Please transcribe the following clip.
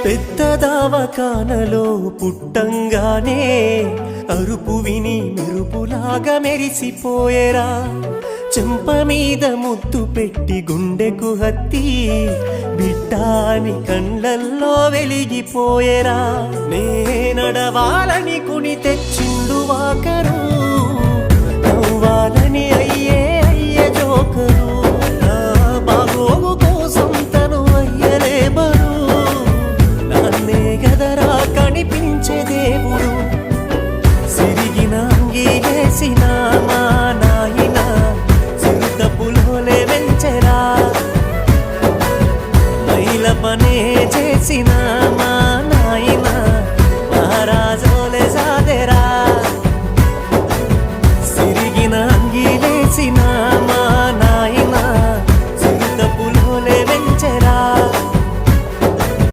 పెద్ద దావకానలో పుట్టంగానే అరుపు విని మెరుపులాగా మెరిసిపోయేరా చెంప మీద ముద్దు పెట్టి గుండెకు హత్తి బిడ్డాని కళ్ళల్లో వెలిగిపోయేరా నే నడవాలని కుని తెచ్చిండు వాకరు నవ్వాలని అయ్యే జోకరు నా బాగోగు కోసం తను అయ్యలే బరు నాన్నే గదరా కనిపించే దేవుడు సిరిగిన అంగి వేసిన మా నాయన సిరుతపులోలే వెంచెరా మైల పనే చేసిన మా నాయన మహారాజా